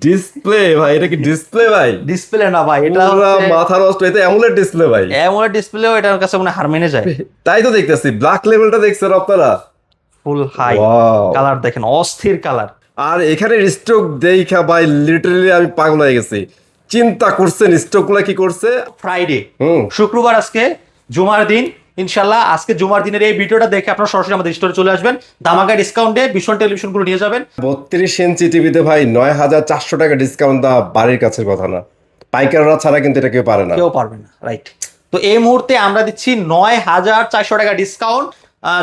Display ভাই, এটা কি ডিসপ্লে ভাই? ডিসপ্লে না ভাই, এটা পুরা হচ্ছে মাথা নষ্ট, এটা অ্যামোলেড ডিসপ্লে ভাই। অ্যামোলেড ডিসপ্লেও এটার কাছে মনে হয় হার মেনে যায়। তাই তো দেখতেছি, ব্ল্যাক লেভেলটা দেখছেন আপনারা? ফুল হাই Wow! কালার দেখেন, অস্থির কালার। আর এখানে স্টক দেখা ভাই লিটারালি আমি পাগল হয়ে গেছি। চিন্তা করছেন স্টকগুলা কি করছে? ফ্রাইডে, হুম। শুক্রবার, আজকে জুমার দিন। ইনশাল্লাহ আজকে জুমার দিনের এই ভিডিওটা দেখে আপনারা সরাসরি আমাদের স্টোরে চলে আসবেন, ধামাকা ডিসকাউন্টে ভীষণ টেলিভিশনগুলো নিয়ে যাবেন। 32 ইঞ্চি টিভিতে ভাই 9400 টাকা ডিসকাউন্ট দেওয়া বাড়ির কাছের কথা না, পাইকাররা ছাড়া কিন্তু এটা কেউ পারে না। কেউ পারবে না, রাইট? তো এই মুহূর্তে আমরা দিচ্ছি 9400 টাকা discount,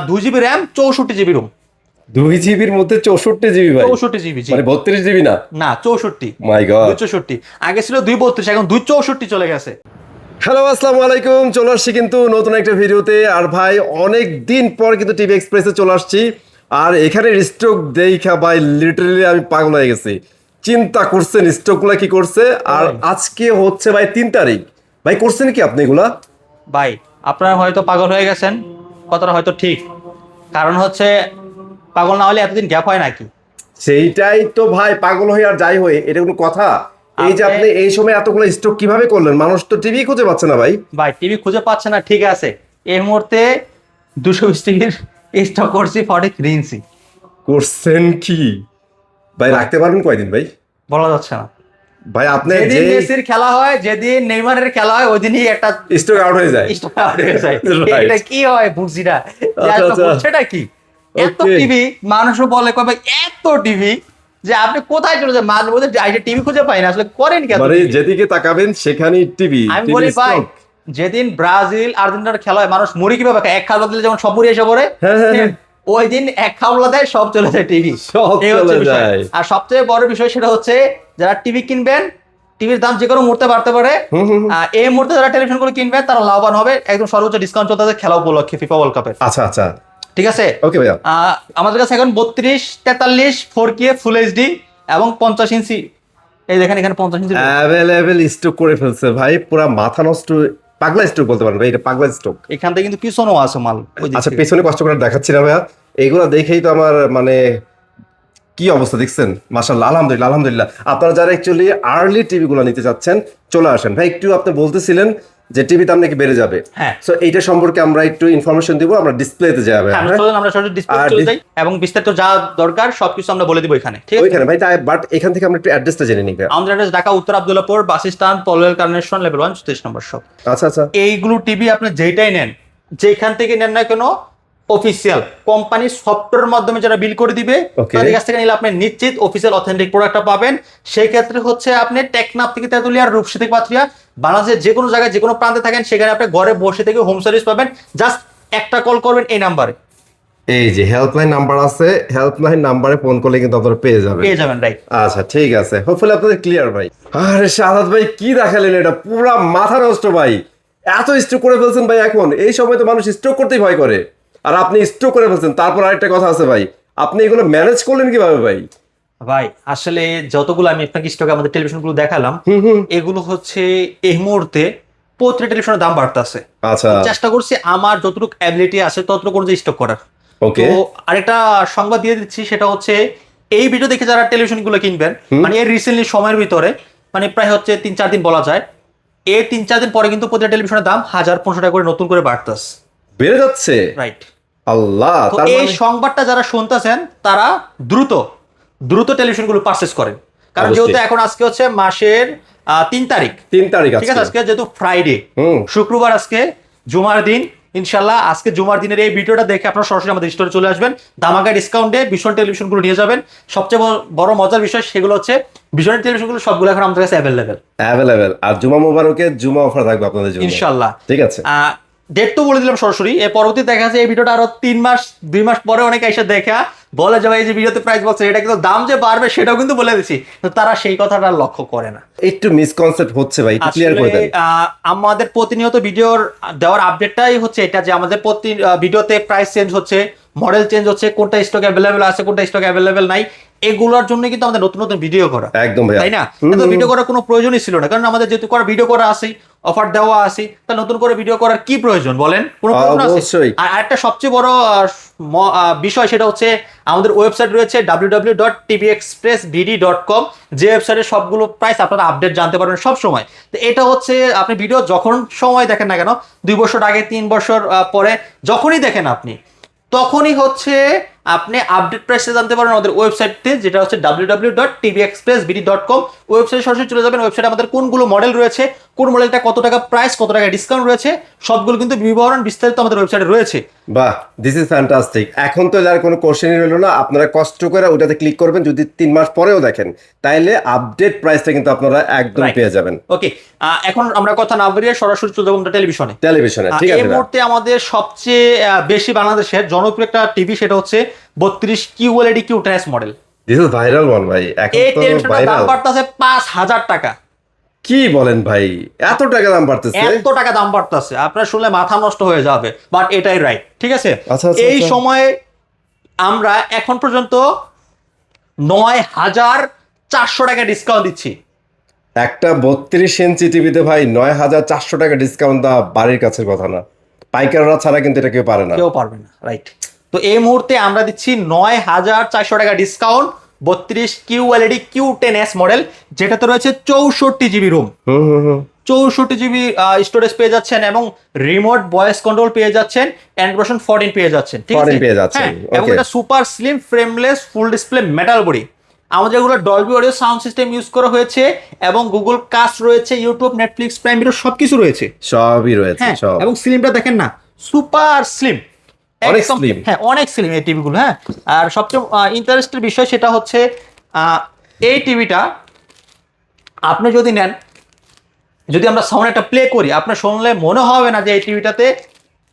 2 GB RAM, 64 GB room. 2 জিবির মধ্যে 64 জিবি ভাই? 64 GB, মানে 32 জিবি না? না 64। মাই গড। 264 আগে ছিল 232, এখন 264 চলে গেছে। হ্যালো, আসসালামু আলাইকুম। চলে আসছি কিন্তু নতুন একটা ভিডিওতে। আর ভাই অনেক দিন পর কিন্তু টিভি এক্সপ্রেসে চলে আসছি। আর এখানে স্টক দেখা ভাই লিটারালি আমি পাগল হয়ে গেছি। চিন্তা করছেন স্টকগুলা কি করছে? আর আজকে হচ্ছে ভাই 3 তারিখ। ভাই করছেন কি আপনি এগুলা? ভাই আপনারা হয়তো পাগল হয়ে গেছেন, কথাটা হয়তো ঠিক। কারণ হচ্ছে পাগল না হলে এতদিন গ্যাপ হয় নাকি? সেইটাই তো ভাই, পাগল হয়ে আর যাই হয়ে এটা কোনো কথা? এই যে আপনি এই সময় এতগুলো স্টক কিভাবে করলেন? মানুষ তো টিভি খুঁজে পাচ্ছে না ভাই। ভাই টিভি খুঁজে পাচ্ছে না, ঠিক আছে। এই মুহূর্তে 220 টিভির স্টক করছি 43 ইঞ্চি। করছেন কি ভাই? রাখতে পারবেন কয়দিন ভাই? বলা যাচ্ছে না। ভাই আপনি যেদিন যে মেসির খেলা হয়, যেদিন নেইমারের খেলা হয়, ওই দিনই একটা স্টক আউট হয়ে যায়। স্টক আউট হয়ে যায়। Right. এটা কি হয় বুঝছি না, আচ্ছা, আচ্ছা। হচ্ছেটা কি? এত Okay. টিভি, মানুষও বলে কবে এত টিভি, যে আপনি কোথায় চলে যান মাঝে মধ্যে টিভি খুঁজে পাই না, আসলে করেন কি? মানে যেদিকে তাকাবেন সেখানেই টিভি। আমি বলি ভাই, যেদিন ব্রাজিল আর্জেন্টিনার খেলা হয়, মানুষ মুড়ি কিভাবে খায়? এক খাওয়া দিলে যেমন সব মুড়ি এসে পড়ে, হ্যাঁ, হ্যাঁ, হ্যাঁ। ওই দিন এক খাওয়া দেয়, সব চলে যায় টিভি। সব এই হচ্ছে চলে বিষয়। যায়। আর সবচেয়ে বড় বিষয় সেটা হচ্ছে, যারা টিভি কিনবেন, টিভির দাম যে কোনো মুহূর্তে বাড়তে পারে। এই মুহূর্তে যারা টেলিভিশন গুলো কিনবে তারা লাভবান হবে। একদম সর্বোচ্চ ডিসকাউন্ট চলতেছে খেলা উপলক্ষে, ফিফা ওয়ার্ল্ড কাপের। আচ্ছা আচ্ছা, ঠিক আছে, ওকে ভাইয়া। আমাদের কাছে এখন 32, 43, 4K ফুল এইচডি এবং 50 ইঞ্চি। এই দেখেন এখানে 50 ইঞ্চি অ্যাভেলেবেল স্টক করে ফেলছে ভাই, পুরা মাথা নষ্ট। পাগলা স্টক বলতে পারেন ভাই, এটা পাগলা স্টক। এখান থেকে কিন্তু পিছনেও আছে মাল। ওই দিক আচ্ছা, থেকে। পেছনে কষ্ট করে দেখাচ্ছি না ভাইয়া, এইগুলা দেখেই তো আমার মানে কি অবস্থা দেখছেন। মাশাআল্লাহ, আলহামদুলিল্লাহ আলহামদুলিল্লাহ। আপনারা যারা অ্যাকচুয়ালি আর্লি টিভি গুলো নিতে চাচ্ছেন চলে আসেন ভাই। একটু আপনি বলতেছিলেন যে টিভি দাম নাকি বেড়ে যাবে। হ্যাঁ। সো এইটা সম্পর্কে আমরা একটু ইনফরমেশন দিব, আমরা ডিসপ্লেতে যাবে। আমরা সরাসরি ডিসপ্লে আর চলে যাই এবং বিস্তারিত যা দরকার সবকিছু আমরা বলে দিব এখানে, ঠিক আছে? ওইখানে ভাই, তাই বাট এখান থেকে আমরা একটু অ্যাড্রেসটা জেনে নিই। আমাদের অ্যাড্রেস ঢাকা উত্তর Abdullahpur bus stand, Polwel connection, level 1, 34 নম্বর শপ। আচ্ছা আচ্ছা। এইগুলো টিভি আপনি যেটাই নেন, যেখান থেকে নেন না কেন, অফিসিয়াল কোম্পানি সফটওয়্যারের মাধ্যমে যারা বিল করে দিবে, Okay. তাদের কাছ থেকে নিলে আপনি নিশ্চিত অফিসিয়াল অথেন্টিক প্রোডাক্টটা পাবেন। সেই ক্ষেত্রে হচ্ছে আপনি টেকনাফ থেকে তেতুলিয়া, রূপসী থেকে পাথরিয়া, বাংলাদেশের যে কোনো জায়গায় যে কোনো প্রান্তে থাকেন, সেখানে আপনি ঘরে বসে থেকে হোম সার্ভিস পাবেন। জাস্ট একটা কল করবেন এই নাম্বারে, এই যে হেল্পলাইন নাম্বার আছে, হেল্পলাইন নাম্বারে ফোন করলে কিন্তু আপনারা পেয়ে যাবেন। রাইট? আচ্ছা ঠিক আছে, হোপফুলি আপনাদের ক্লিয়ার ভাই। আরে শাহাদাত ভাই কি দেখালেন, এটা পুরা মাথা নষ্ট ভাই। এত স্ট্রোক করে ফেলছেন ভাই, এখন এই সময় তো মানুষ স্ট্রোক করতেই ভয় করে, আর আপনি স্ট্রোক করে ফেলছেন। তারপর আরেকটা কথা আছে ভাই, আপনি এগুলো ম্যানেজ করলেন কিভাবে ভাই? ভাই আসলে যতগুলো আমি আপনাকে স্টকে আমাদের টেলিভিশনগুলো দেখালাম, এগুলো হচ্ছে এই মুহূর্তে প্রতিটা টেলিভিশনের দাম বাড়তেছে। আচ্ছা, চেষ্টা করছি আমার যতটুকু অ্যাবিলিটি আছে ততটুকু অনুযায়ী স্টক করার। ওকে। তো আরেকটা সংবাদ দিয়ে দিচ্ছি, সেটা হচ্ছে এই ভিডিও দেখে যারা টেলিভিশনগুলো কিনবেন, মানে এই রিসেন্টলি সময়ের ভিতরে, মানে প্রায় হচ্ছে 3-4 দিন বলা যায়, এই 3-4 দিন পরে কিন্তু প্রতিটা টেলিভিশনের দাম 1000-1500 টাকা করে নতুন করে বাড়তেছে। বেড়ে যাচ্ছে? রাইট। আল্লাহ। তো তার এই মানে সংবাদটা যারা শুনতেছেন তারা দ্রুত টেলিভিশনগুলো পারচেজ করেন। কারণ অবশ্যই। যেহেতু এখন আজকে হচ্ছে মাসের 3 তারিখ, 3 তারিখ ঠিক আছে, আজকে যেহেতু ফ্রাইডে, হুম। শুক্রবার, আজকে জুমার দিন। ইনশাল্লাহ আজকে জুমার দিনের এই ভিডিওটা দেখে আপনারা সরাসরি আমাদের স্টোরে চলে আসবেন, ধামাকা ডিসকাউন্টে ভীষণ টেলিভিশনগুলো নিয়ে যাবেন। সবচেয়ে বড় মজার বিষয় সেগুলো হচ্ছে ভীষণ টেলিভিশনগুলো সবগুলো এখন আমাদের কাছে অ্যাভেলেবেল। আর জুমা মোবারকে জুমা অফার থাকবে আপনাদের জন্য ইনশাল্লাহ। ঠিক আছে। ডেট তো বলে দিলাম সরাসরি। এর পরবর্তী দেখা যাচ্ছে এই ভিডিওটা আরো 3-2 মাস পরে অনেকে এসে দেখা বলে যে ভাই এই যে ভিডিওতে প্রাইস বলছে, এটা কিন্তু দাম যে বাড়বে সেটাও কিন্তু বলে দিছি, তো তারা সেই কথাটা লক্ষ্য করে না। একটু মিসকনসেপ্ট হচ্ছে ভাই, একটু ক্লিয়ার করে দেন। আমাদের প্রতিনিয়ত ভিডিওর দেওয়ার আপডেটটাই হচ্ছে এটা, যে আমাদের প্রতি ভিডিওতে প্রাইস চেঞ্জ হচ্ছে, মডেল চেঞ্জ হচ্ছে, কোনটা স্টক অ্যাভেলেবেল আছে, কোনটা স্টক অ্যাভেলেবেল নাই, এগুলোর জন্য কিন্তু আমাদের নতুন নতুন ভিডিও করা, একদম ভাইয়া। তাই না? এত ভিডিও করার কোনো প্রয়োজনই ছিল না, কারণ আমাদের যেহেতু করা ভিডিও করা আছে, অফার দেওয়া আছে, তা নতুন করে ভিডিও করার কি প্রয়োজন বলেন? কোনো প্রয়োজন আছে? অবশ্যই। আর আরেকটা সবচেয়ে বড় বিষয়, সেটা হচ্ছে আমাদের ওয়েবসাইট রয়েছে www.tvexpressbd.com, যে ওয়েবসাইটে সবগুলো প্রাইস আপনারা আপডেট জানতে পারবেন সব সময়। তো এটা হচ্ছে আপনি ভিডিও যখন সময় দেখেন না কেন, 2 বছর আগে, 3 বছর পরে, যখনই দেখেন আপনি, তখনই হচ্ছে আপনি আপডেট প্রাইসে জানতে পারবেন আমাদের ওয়েবসাইটে, যেটা হচ্ছে www.tvexpressbd.com। ওয়েবসাইটে সরাসরি চলে যাবেন, ওয়েবসাইটে আমাদের কোনগুলো মডেল রয়েছে, কোন মডেলটা কত টাকা প্রাইস, কত টাকা ডিসকাউন্ট রয়েছে, সবগুলো কিন্তু বিবরণ বিস্তারিত আমাদের ওয়েবসাইটে রয়েছে। বাহ, দিস ইজ ফ্যান্টাস্টিক। এখন তো যার কোনো কোশ্চেনই রইল না, আপনারা কষ্ট করে ওটাতে ক্লিক করবেন। যদি 3 মাস পরেও দেখেন, তাইলে আপডেট প্রাইসটা কিন্তু আপনারা একদম Right. পেয়ে যাবেন। ওকে, এখন আমরা কথা না বাড়িয়ে সরাসরি চলে যাবো আমরা টেলিভিশনে। টেলিভিশনে, ঠিক এই আছে ভাইয়া। মুহূর্তে আমাদের সবচেয়ে বেশি বাংলাদেশের জনপ্রিয় একটা টিভি, সেটা হচ্ছে 32 QLED Q10S model. This is viral one ভাই, এখন এই তো টেলিভিশনটার দাম ভাইরাল। বাড়তেছে 5,000 টাকা। কি বলেন ভাই, এত টাকা দাম বাড়তেছে? এত টাকা দাম বাড়তেছে, আপনার শুনলে মাথা নষ্ট হয়ে যাবে, বাট এটাই রাইট, ঠিক আছে? আচ্ছা, আচ্ছা, এই আচ্ছা। সময়ে আমরা এখন পর্যন্ত 9,400 টাকা ডিসকাউন্ট দিচ্ছি। একটা 32 ইঞ্চি টিভিতে ভাই 9,400 টাকা ডিসকাউন্ট দেওয়া বাড়ির কাছের কথা না। পাইকাররা ছাড়া কিন্তু এটা কেউ পারে না। কেউ পারবে না, রাইট? তো এই মুহূর্তে আমরা দিচ্ছি 9,400 টাকা ডিসকাউন্ট 32 QLED Q10S মডেল, যেটাতে রয়েছে 64 জিবি রুম, হুম হুম হুম 64 জিবি স্টোরেজ পেয়ে যাচ্ছেন, এবং রিমোট ভয়েস কন্ট্রোল পেয়ে যাচ্ছেন, অ্যান্ড্রয়েড ভার্সন 14 পেয়ে যাচ্ছেন, ঠিক আছে? 14 পেয়ে যাচ্ছেন, হ্যাঁ, এবং okay. এটা super slim frameless full display metal body. আমাদের যেগুলো Dolby audio sound system use করা হয়েছে, এবং গুগল কাস্ট রয়েছে, ইউটিউব, নেটফ্লিক্স, প্রাইম ভিডিও সবকিছু রয়েছে। সবই রয়েছে, হ্যাঁ, সব। এবং স্লিমটা দেখেন না, সুপার স্লিম, অনেক একদম slim। হ্যাঁ, অনেক স্লিম এই টিভিগুলো। হ্যাঁ, আর সবচেয়ে ইন্টারেস্টের বিষয় সেটা হচ্ছে এই টিভিটা আপনি যদি নেন, যদি আমরা সাউন্ড একটা প্লে করি, আপনার শুনলে মনে হবে না যে এই টিভিটাতে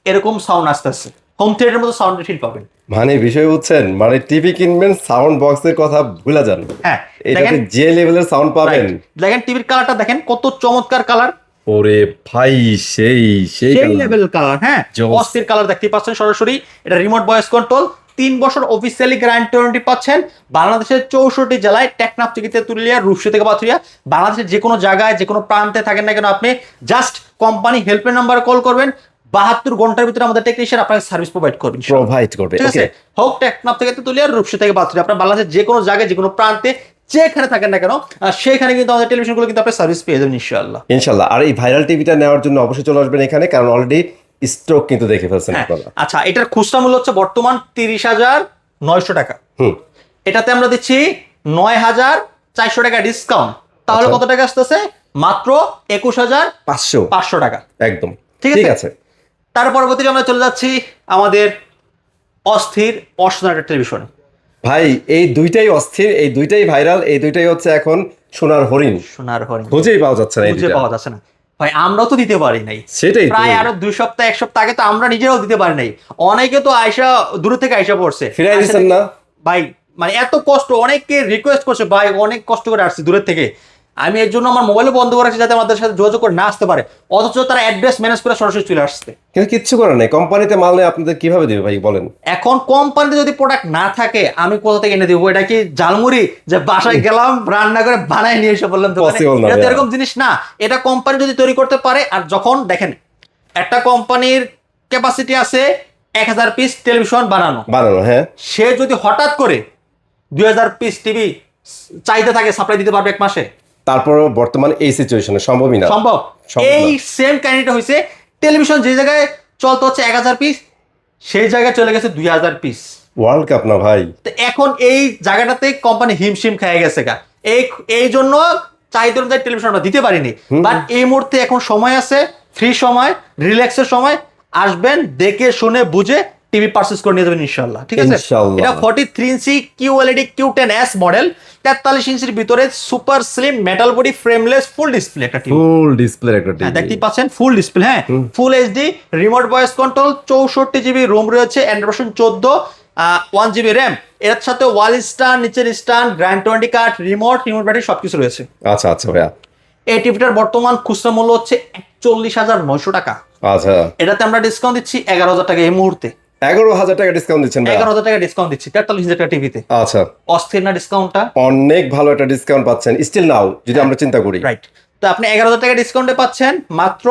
এরকম সাউন্ড আসতেছে, হোম থিয়েটারের মতো সাউন্ড ফিল পাবেন। মানে বিষয় বুঝছেন, মানে টিভি কিনবেন, সাউন্ড বক্সের কথা ভুলে যান। হ্যাঁ, এটাতে দেখেন, যে লেভেলের সাউন্ড পাবেন, দেখেন টিভির কালারটা দেখেন, কত চমৎকার কালার, ওরে ভাই, সেই সেই সেই colour। Level colour. হ্যাঁ, জোস। অস্থির কালার দেখতে পাচ্ছেন সরাসরি। এটা রিমোট ভয়েস কন্ট্রোল, 3 বছর অফিসিয়ালি গ্যারান্টি পাচ্ছেন। বাংলাদেশের 64 জেলায়, টেকনাফ থেকে তেতুলিয়া, রূপসী থেকে পাথুরিয়া, বাংলাদেশের যে কোনো জায়গায়, যে কোনো প্রান্তে থাকেন না কেন, আপনি জাস্ট কোম্পানি হেল্পলাইন নাম্বারে কল করবেন, 72 ঘন্টার ভিতরে আমাদের টেকনিশিয়ান আপনাকে সার্ভিস প্রোভাইড করবেন। প্রোভাইড করবে, ঠিক আছে? ওকে। হোক টেকনাফ থেকে তেতুলিয়া, রূপসী থেকে পাথুরিয়া, আপনার বাংলাদেশের যে কোনো জায়গায়, যে কোনো প্রান্তে, যেখানে থাকেন না কেন, সেখানে কিন্তু আমাদের টেলিভিশনগুলো কিন্তু আপনি সার্ভিস পেয়ে যাবেন ইনশাআল্লাহ। ইনশাল্লাহ। আর এই ভাইরাল টিভিটা নেওয়ার জন্য অবশ্যই চলে আসবেন এখানে, কারণ অলরেডি স্টক কিন্তু দেখে ফেলছেন হ্যাঁ, আপনারা। আচ্ছা, এটার খুচরা মূল্য হচ্ছে বর্তমান 30,900 টাকা। হুম এটাতে আমরা দিচ্ছি 9,400 টাকা ডিসকাউন্ট, তাহলে আচ্ছা। কত টাকা আসতেছে? মাত্র 21,500 500 টাকা। একদম ঠিক ঠিক আছে? আছে। তার পরবর্তীতে আমরা চলে যাচ্ছি আমাদের অস্থির অসাধারণ একটা টেলিভিশন। ভাই এই দুইটাই অস্থির, এই দুইটাই ভাইরাল, এই দুইটাই হচ্ছে এখন সোনার হরিণ, সোনার হরিণ, খুঁজেই পাওয়া যাচ্ছে না এই খুঁজে দুইটা। পাওয়া যাচ্ছে না ভাই, আমরাও তো দিতে পারি নাই। সেটাই তো। প্রায় আরো 2 সপ্তাহ 1 সপ্তাহ আগে তো আমরা নিজেরাও দিতে পারি নাই। অনেকে তো আয়সা দূর থেকে আয়সা পড়ছে, ফিরাই দিচ্ছেন না ভাই, মানে এত কষ্ট, অনেকে রিকোয়েস্ট করছে, ভাই অনেক কষ্ট করে আসছি দূরের থেকে, আমি এর জন্য আমার মোবাইলে বন্ধ করে রাখছি যাতে আমাদের সাথে যোগাযোগ করে না আসতে পারে, অথচ তারা অ্যাড্রেস ম্যানেজ করে সরাসরি চলে আসছে। কিন্তু কিচ্ছু করার নেই, কোম্পানিতে মাল নেই, আপনাদের কিভাবে দিবে ভাই বলেন? এখন কোম্পানিতে যদি প্রোডাক্ট না থাকে, আমি কোথা থেকে এনে দেবো? এটা কি জালমুড়ি যে বাসায় গেলাম রান্না করে বানায় নিয়ে এসে বললাম? তো Possible না এটা তো ভাইয়া। এরকম জিনিস না। এটা কোম্পানি যদি তৈরি করতে পারে, আর যখন দেখেন একটা কোম্পানির ক্যাপাসিটি আছে 1,000 পিস টেলিভিশন বানানো, হ্যাঁ। সে যদি হঠাৎ করে 2,000 পিস টিভি চাইতে থাকে, সাপ্লাই দিতে পারবে 1 মাসে? তারপরও বর্তমান এই সিচুয়েশনে সম্ভবই না। সম্ভব? সম্ভব না। এই সেম কাহিনীটা হয়েছে, টেলিভিশন যে জায়গায় চলতে হচ্ছে 1,000 পিস, সেই জায়গায় চলে গেছে 2,000 পিস। ওয়ার্ল্ড কাপ না ভাই। তো এখন এই জায়গাটাতে কোম্পানি হিমশিম খেয়ে গেছে গা, এই জন্য চাহিদা অনুযায়ী টেলিভিশন আমরা দিতে পারিনি। বাট এই মুহূর্তে এখন সময় আছে, ফ্রি সময়, রিল্যাক্সের সময়, আসবেন, দেখে শুনে বুঝে টিভি পারচেজ করে নিয়ে যাবেন ইনশাআল্লাহ। ঠিক আছে? ইনশাআল্লাহ। এটা 43 ইঞ্চি QLED Q10S মডেল, 43 ইঞ্চির ভিতরে super slim metal body frameless full display একটা টিভি। ফুল ডিসপ্লে একটা হ্যাঁ, টিভি। দেখতেই পাচ্ছেন ফুল ডিসপ্লে। হ্যাঁ, full HD, remote voice control, 64 GB ROM রয়েছে, অ্যান্ড্রয়েড ভার্সন 14, 1 জিবি র্যাম। এর সাথে ওয়াল স্ট্যান্ড, নিচের stand, grand 20 card, remote battery সবকিছু রয়েছে। আচ্ছা আচ্ছা ভাইয়া। এই টিভিটার বর্তমান খুচরা মূল্য হচ্ছে 41,900 টাকা। আচ্ছা। এটাতে আমরা ডিসকাউন্ট দিচ্ছি 11,000 টাকা এই মুহূর্তে। 11,000 টাকা ডিসকাউন্ট দিচ্ছেন ভাই? 11,000 টাকা ডিসকাউন্ট দিচ্ছি 43,000 টাকা টিভিতে। আচ্ছা, অস্থির না ডিসকাউন্টটা? অনেক ভালো একটা ডিসকাউন্ট পাচ্ছেন স্টিল নাও যদি আমরা চিন্তা করি। রাইট, তো আপনি 11,000 টাকা ডিসকাউন্টে পাচ্ছেন মাত্র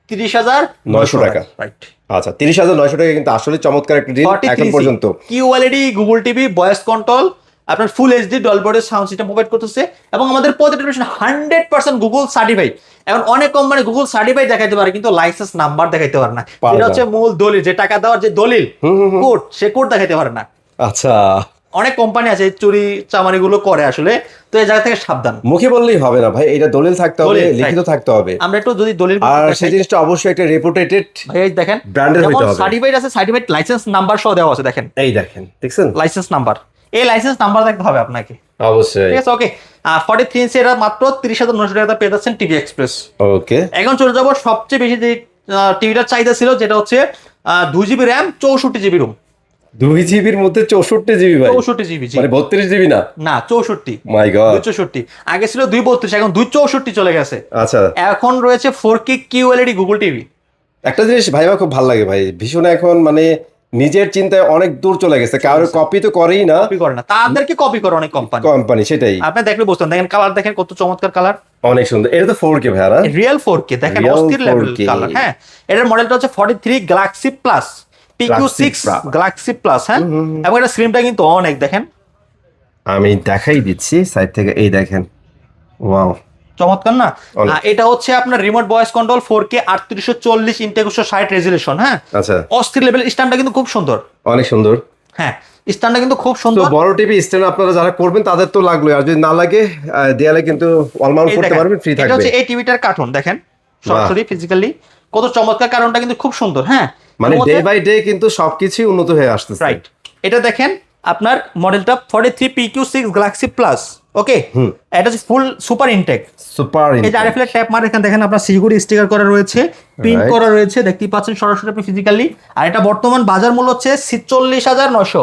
30,900 টাকা। রাইট, আচ্ছা 30,900 টাকা কিন্তু আসলে চমৎকার একটা ডিল এখন পর্যন্ত। QLED Google TV voice control, আপনার full HD Dolby sound system provide করতেছে, এবং আমাদের প্রতিটা টেলিভিশন 100% গুগল সার্টিফাইড। এখন অনেক কোম্পানি গুগল সার্টিফাইড দেখাইতে পারে কিন্তু লাইসেন্স নাম্বার দেখাইতে পারে না, এটা হচ্ছে মূল দলিল, যে টাকা দেওয়ার যে দলিল কোড, সে কোড দেখাইতে পারে না। আচ্ছা, অনেক কোম্পানি আছে চুরি চামারি গুলো করে আসলে, তো এই জায়গা থেকে সাবধান। মুখে বললেই হবে না ভাই, এটা দলিল থাকতে হবে, লিখিত থাকতে হবে। আমরা একটু যদি দলিল, আর সেই জিনিসটা অবশ্যই একটা রেপুটেটেড ভাই দেখেন ব্র্যান্ডের হইতে হবে। সার্টিফাইড আছে, সার্টিফাইড লাইসেন্স নাম্বার সহ দেওয়া আছে, দেখেন এই দেখেন, দেখছেন লাইসেন্স নাম্বার, এই লাইসেন্স নাম্বার দেখতে হবে আপনাকে। অবশ্যই। ঠিক আছে, ওকে। 43 ইঞ্চি এটা মাত্র 30,900 টাকা পেয়ে যাচ্ছেন টিভি এক্সপ্রেস। ওকে, এখন চলে যাবো সবচেয়ে বেশি যে টিভিটার চাহিদা ছিল, যেটা হচ্ছে 2GB র্যাম 64GB রুম। 2 জিবির মধ্যে 64 জিবি ভাই? 64GB, মানে 32 জিবি না? না 64। মাই গড, 264 আগে ছিল 232, এখন 264 চলে গেছে। আচ্ছা, এখন রয়েছে 4K QLED গুগল টিভি। একটা জিনিস ভাই আমার খুব ভালো লাগে ভাই, ভীষণ এখন মানে নিজের চিন্তায় অনেক দূর চলে গেছে, কারোর কপি তো করেই না, কপি করে না, তাদেরকে কপি করে অনেক কোম্পানি। সেটাই। আপনি দেখলে বুঝতেন, দেখেন কালার, দেখেন কত চমৎকার কালার, অনেক সুন্দর। এটা তো 4K ভাই না? রিয়েল 4K, দেখেন Real অস্থির লেভেল 4K কালার। হ্যাঁ, এটার মডেলটা হচ্ছে 43 Galaxy plus, PQ6 Galaxy plus. হ্যাঁ, এবং এটা স্ক্রিনটা কিন্তু অনেক, দেখেন আমি দেখাই দিচ্ছি সাইড থেকে, এই দেখেন, ওয়াও চমৎকার না? অনেক। এটা হচ্ছে আপনার remote voice control 4K 3840 into 160 resolution. হ্যাঁ, আচ্ছা, অস্থির লেভেল, স্ট্যান্ডটা কিন্তু খুব সুন্দর। অনেক সুন্দর। হ্যাঁ, স্ট্যান্ডটা কিন্তু খুব তো সুন্দর। বড় টিভি স্ট্যান্ড আপনারা যারা করবেন তাদের তো লাগলো, আর যদি না লাগে দেয়ালে কিন্তু অলমাউন্ট এই করতে দেখেন, পারবেন, ফ্রি এটা থাকবে। হচ্ছে এই টিভিটার কার্টুন, দেখেন সরাসরি ফিজিক্যালি কত চমৎকার, কারণটা কিন্তু খুব সুন্দর। হ্যাঁ, মানে ডে বাই ডে কিন্তু সবকিছুই উন্নত হয়ে আসতেছে। রাইট, এটা দেখেন আপনার মডেলটা 43 PQ6 গ্যালাক্সি প্লাস। ওকে, এটা হচ্ছে ফুল সুপার ইনটেক, সুপার। এই যে আরএফএল ট্যাপ মার, এখানে দেখেন আপনার সিকিউরিটি স্টিকার করা রয়েছে, পিন Right. করা রয়েছে, দেখতেই পাচ্ছেন সরাসরি আপনি ফিজিক্যালি। আর এটা বর্তমান বাজার মূল্য হচ্ছে 46,900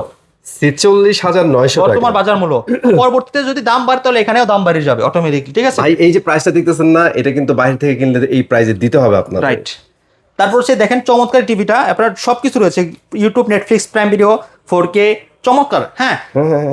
46,900 টাকা বর্তমান বাজার মূল্য। পরবর্তীতে যদি দাম বাড়ে তাহলে এখানেও দাম বাড়িয়ে যাবে অটোমেটিকলি। ঠিক আছে ভাই, এই যে প্রাইসটা দেখতেছেন না, এটা কিন্তু বাইরে থেকে কিনলে এই প্রাইসে দিতে হবে আপনার। রাইট। তারপর হচ্ছে দেখেন চমৎকার টিভিটা, আপনার সবকিছু রয়েছে, YouTube, Netflix, prime video, 4K, চমৎকার। হ্যাঁ,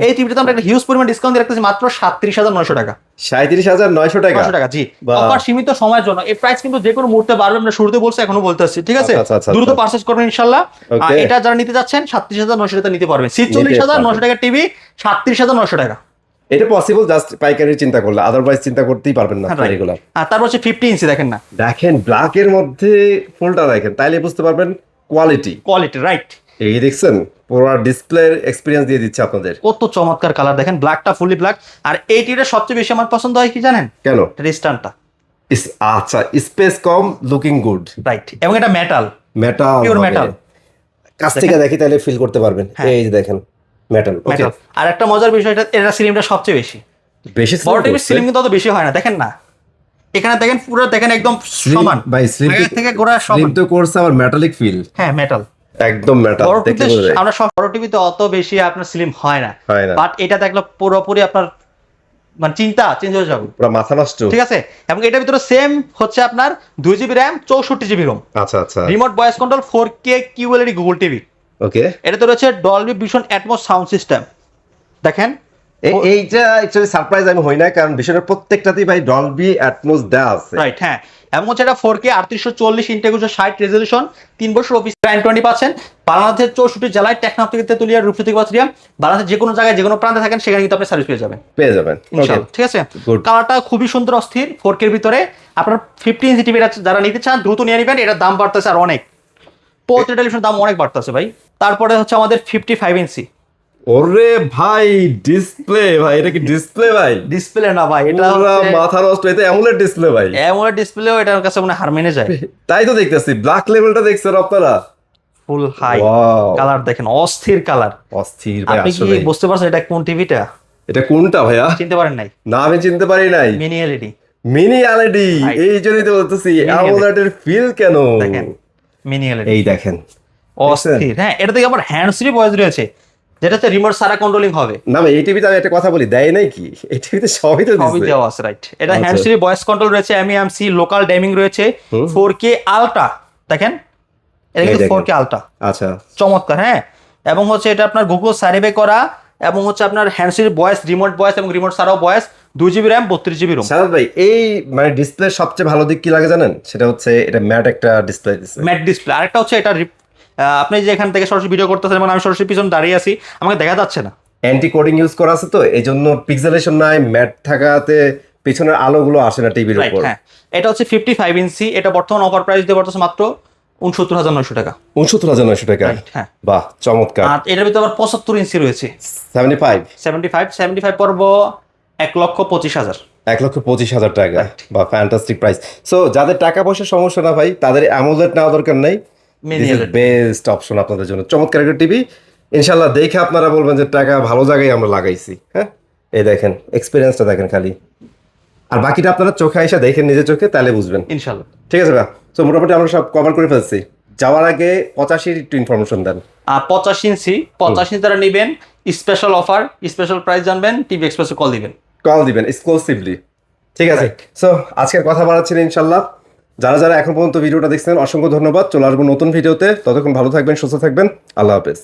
এই টিভিটাতে আমরা একটা হিউজ পরিমাণ ডিসকাউন্ট দিয়ে রাখতেছি মাত্র 37,900 টাকা। 37,900 টাকা? 900 টাকা, জি। বাহ। অফার সীমিত সময়ের জন্য, এই প্রাইস কিন্তু যে কোনো মুহূর্তে বাড়বে, আমরা শুরুতে বলছি, এখনো বলতে আসছি। ঠিক আছে, আচ্ছা, আচ্ছা, দ্রুত আচ্ছা। পারচেজ করবেন ইনশাআল্লাহ। Okay. এটা যারা নিতে যাচ্ছেন 37,900 টাকা নিতে পারবেন। 46,900 টাকা টিভি, 37,900 টাকা। এটা পসিবল জাস্ট পাইকারি চিন্তা করলে, আদারওয়াইজ চিন্তা করতেই পারবেন না Right. রেগুলার। আর তারপর হচ্ছে 50 ইঞ্চি, দেখেন না, দেখেন ব্ল্যাকের মধ্যে ফুলটা দেখেন, তাইলে বুঝতে পারবেন কোয়ালিটি। কোয়ালিটি। রাইট, এই দেখছেন পুরো ডিসপ্লে এক্সপিরিয়েন্স দিয়ে দিচ্ছে আপনাদের। কত চমৎকার কালার, দেখেন ব্ল্যাকটা ফুলি ব্ল্যাক। আর এই টিভিটা সবচেয়ে বেশি আমার পছন্দ হয় কি জানেন? কেন? রেস্টানটা। আচ্ছা, স্পেস কম, লুকিং গুড। রাইট, এবং এটা মেটাল, মেটাল, Pure metal। কাছ থেকে দেখি তাহলে ফিল করতে পারবেন। হ্যাঁ। এই যে দেখেন মেটাল। ওকে, মেটাল। আর একটা মজার বিষয়, এটা সিলিংটা সবচেয়ে বেশি। বেশি বড় টিভির সিলিং কিন্তু অত বেশি হয় না, দেখেন না, এখানে দেখেন পুরো, দেখেন একদম সমান, ভাই স্লিম আগের থেকে গোড়া সমান। তো করছে আবার মেটালিক ফিল। হ্যাঁ, মেটাল। একদম মেটাল বড় দেখতে টিভিতে বোঝা যায়। আমরা সব বড় টিভিতে অত বেশি আপনার স্লিম হয় না, হয় না। বাট এটা দেখলে পুরোপুরি আপনার মানে চিন্তা চেঞ্জ হয়ে যাবে। পুরো মাথা নষ্ট। ঠিক আছে, এবং এটার ভিতরে সেম হচ্ছে আপনার 2GB র্যাম 64GB রোম, আচ্ছা আচ্ছা, remote voice control 4K QLED Google TV. Okay. এটাতে রয়েছে Dolby Vision Atmos sound system, দেখেন এইটা অ্যাকচুয়ালি সারপ্রাইজ আমি হই না, কারণ বিষয়ের প্রত্যেকটাতেই ভাই ডলবি অ্যাটমস দেওয়া আছে। রাইট। হ্যাঁ, এবং হচ্ছে এটা 4K 3840 ইন্টু 160 রেজলিউশন, 3 বছর অফিস টাইম 20 পাচ্ছেন। বাংলাদেশের 64 জেলায় টেকনাফ থেকে তেতুলিয়া, রূপসী বাছরিয়া, বাংলাদেশের যে কোনো জায়গায় যে কোনো প্রান্তে থাকেন সেখানে কিন্তু আপনি সার্ভিস পেয়ে যাবেন। ওকে, ইনশাআল্লাহ। ঠিক আছে। Good. কালারটা খুবই সুন্দর, অস্থির, 4K এর ভিতরে। আপনার 50 ইঞ্চি টিভি যারা নিতে চান দ্রুত নিয়ে নেবেন, এটার দাম বাড়তেছে আর অনেক, প্রতি টেলিভিশনের দাম অনেক বাড়তেছে ভাই। তারপরে হচ্ছে আমাদের 55 ইঞ্চি। ওরে ভাই ডিসপ্লে, ভাই এটা কি ডিসপ্লে ভাই? ডিসপ্লে না ভাই, এটা পুরা মাথা নষ্ট, এটা অ্যামোলেড ডিসপ্লে ভাই। অ্যামোলেড ডিসপ্লেও এটার কাছে মনে হার মেনে যায়। তাই তো দেখতেছি, ব্ল্যাক লেভেলটা দেখছেন আপনারা? ফুল হাই Wow. কালার, দেখেন অস্থির কালার। অস্থির ভাই আপনি কি আসলে। বুঝতে পারছেন এটা কোন টিভিটা? এটা কোনটা ভাইয়া? চিনতে পারেন নাই? না আমি চিনতে পারি নাই। Mini LED. Mini LED, Right. এই জন্যই তো বলতেছি Mini অ্যামোলেডের ফিল কেন। দেখেন মিনি এলইডি, এই দেখেন অস্থির। হ্যাঁ, এটা থেকে আবার হ্যান্ড ফ্রি ভয়েস রয়েছে, যেটা হচ্ছে রিমোট সারা কন্ট্রোলিং হবে। না ভাই, এই টিভিতে আমি একটা কথা বলি, দেয় নাই কি? এই টিভিতে সবই তো সবই দিছে। দেওয়া আছে। রাইট, এটা আচ্ছা। হ্যান্ড ফ্রি ভয়েস কন্ট্রোল রয়েছে, এমইএমসি, লোকাল ডেমিং রয়েছে, 4K আলট্রা, দেখেন এটা কিন্তু দেখেন। 4K আলট্রা, আচ্ছা চমৎকার। হ্যাঁ, এবং হচ্ছে এটা আপনার গুগল সার্ভে করা, এবং হচ্ছে আপনার হ্যান্ডসের ভয়েস, রিমোট ভয়েস এবং রিমোট ছাড়াও voice, 2 GB RAM 32 GB ROM. Sarad ভাই, এই মানে ডিসপ্লে সবচেয়ে ভালো দিক কি লাগে জানেন? সেটা হচ্ছে এটা ম্যাট একটা ডিসপ্লে দিচ্ছে। Mat display. আরেকটা হচ্ছে এটা আপনি যে এখান থেকে সরাসরি ভিডিও করতেছেন এবং আমি সরাসরি পিছনে দাঁড়িয়ে আছি, আমাকে দেখা যাচ্ছে না। অ্যান্টি কোডিং ইউজ করা আছে তো এই জন্য পিক্সেলেশন নাই, ম্যাট থাকাতে পিছনের আলোগুলো আসে না টিভির রাইট, উপর। হ্যাঁ। এটা হচ্ছে 55 ইঞ্চি, এটা বর্তমান অফার প্রাইস দিয়ে পড়তেছে মাত্র 69,900 টাকা। 69,900 টাকা। Right, হ্যাঁ। বাহ চমৎকার। আর এটার ভিতরে আবার 75 ইঞ্চি রয়েছে। 75 75 পড়ব 1,25,000। 1,25,000 টাকা। বা ফ্যান্টাস্টিক প্রাইস। সো যাদের টাকা পয়সার সমস্যা না ভাই, তাদের অ্যামোলেড নেওয়া দরকার নাই। Mini this is LED। Best option আপনাদের জন্য। চমৎকার একটা টিভি, ইনশাল্লাহ দেখে আপনারা বলবেন যে টাকা ভালো জায়গায় আমরা লাগাইছি। হ্যাঁ, এই দেখেন এক্সপিরিয়েন্সটা দেখেন খালি, আর বাকিটা আপনারা চোখে এসে দেখেন নিজের চোখে, তাহলে বুঝবেন। ইনশাল্লাহ। ঠিক আছে ভাই, তো মোটামুটি আমরা সব কভার করে ফেলছি। যাওয়ার আগে 85 একটু ইনফরমেশন দেন। 85 ইঞ্চি যারা নেবেন, স্পেশাল অফার, স্পেশাল প্রাইস জানবেন, টিভি এক্সপ্রেসে কল দিবেন। কল দিবেন এক্সক্লুসিভলি। ঠিক আছে, সো আজকের কথা বাড়াচ্ছি না ইনশাল্লাহ। যারা যারা এখন পর্যন্ত ভিডিওটা দেখছেন অসংখ্য ধন্যবাদ। চলে আসবো নতুন ভিডিওতে, ততক্ষণ ভালো থাকবেন, সুস্থ থাকবেন। আল্লাহ হাফেজ।